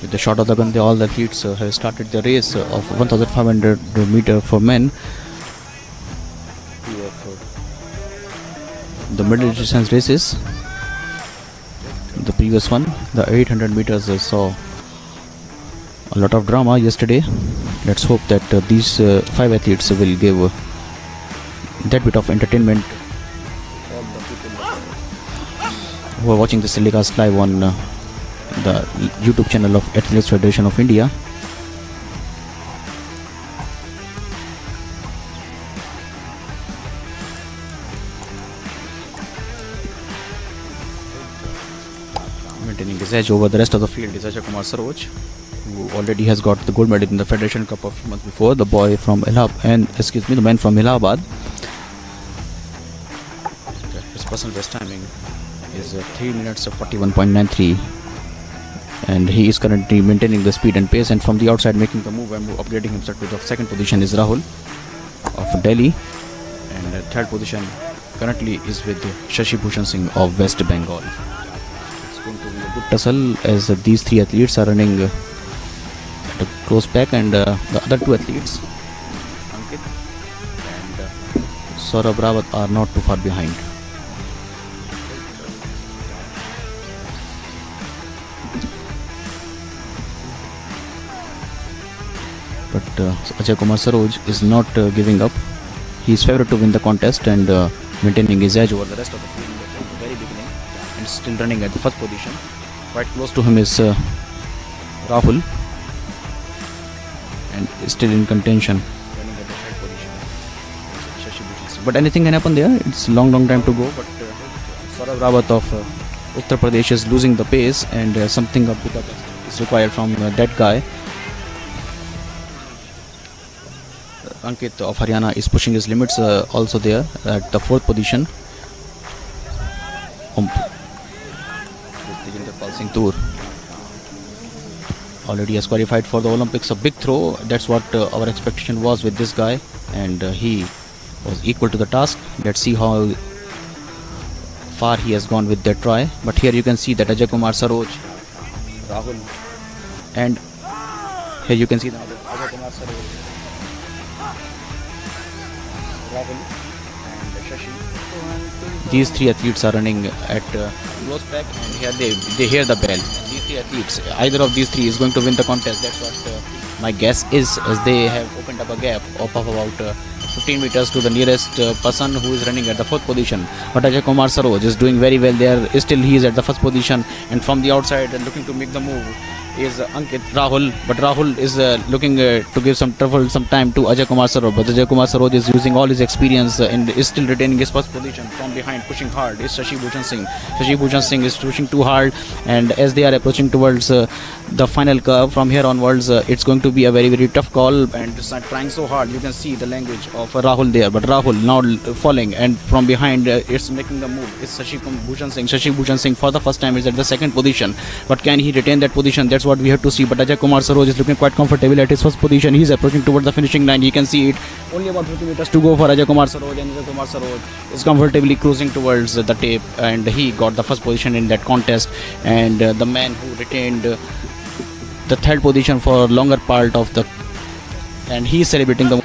With the shot of the gun, all the athletes have started the race of 1500 meter for men. The middle distance races. The previous one, the 800 meters, saw a lot of drama yesterday. Let's hope that these 5 athletes will give that bit of entertainment who are watching this telecast live on the YouTube channel of Athletics Federation of India. Maintaining his edge over the rest of the field is Ajay Kumar Saroj, who already has got the gold medal in the Federation Cup a few months before. The man from Allahabad. His personal best timing is 3 minutes of 41.93, and he is currently maintaining the speed and pace, and from the outside making the move and upgrading himself to the second position is Rahul of Delhi, and third position currently is with Shashi Bhushan Singh of West Bengal. It's going to be a good tussle as these 3 athletes are running at a close pack, and the other 2 athletes, Ankit and Saurabh Rawat, are not too far behind. But Ajay Kumar Saroj is not giving up. He is favourite to win the contest and maintaining his edge over the rest of the field from the very beginning, and still running at the first position. Quite close to him is Rahul, and still in contention, running at the third position. But anything can happen there. It's a long time to go. But Saurabh Rawat of Uttar Pradesh is losing the pace, and something of pickup is required from that guy. Ankit of Haryana is pushing his limits also there at the 4th position. Singh Tour already has qualified for the Olympics. A big throw, that's what our expectation was with this guy, and he was equal to the task. Let's see how far he has gone with that try. But here you can see that Ajay Kumar Saroj, Rahul, and here you can see another Ajay Kumar Saroj, Rahul and Shashi. These 3 athletes are running at close pack, and here they hear the bell. These 3 athletes, either of these 3 is going to win the contest. That's what my guess is, as they have opened up a gap of about 15 meters to the nearest person who is running at the 4th position. But Ajay Kumar Saroj is doing very well there. Still he is at the 1st position, and from the outside and looking to make the move is Ankit Rahul, but Rahul is looking to give some trouble, some time to Ajay Kumar Saroj, but Ajay Kumar Saroj is using all his experience and is still retaining his 1st position. From behind, pushing hard, is Shashi Bhushan Singh. Shashi Bhushan Singh is pushing too hard, and as they are approaching towards the final curve, from here onwards it's going to be a very tough call, and trying so hard. You can see the language of Rahul there, but Rahul now falling, and from behind it's making the move. It's Shashi Bhushan Singh. Shashi Bhushan Singh for the first time is at the 2nd position, but can he retain that position? That's what we have to see. But Ajay Kumar Saroj is looking quite comfortable at his 1st position. He's approaching towards the finishing line. You can see it. Only about 50 meters to go for Ajay Kumar Saroj, and Ajay Kumar Saroj is comfortably cruising towards the tape, and he got the 1st position in that contest. And the man who retained the 3rd position for longer part of the, and he is celebrating the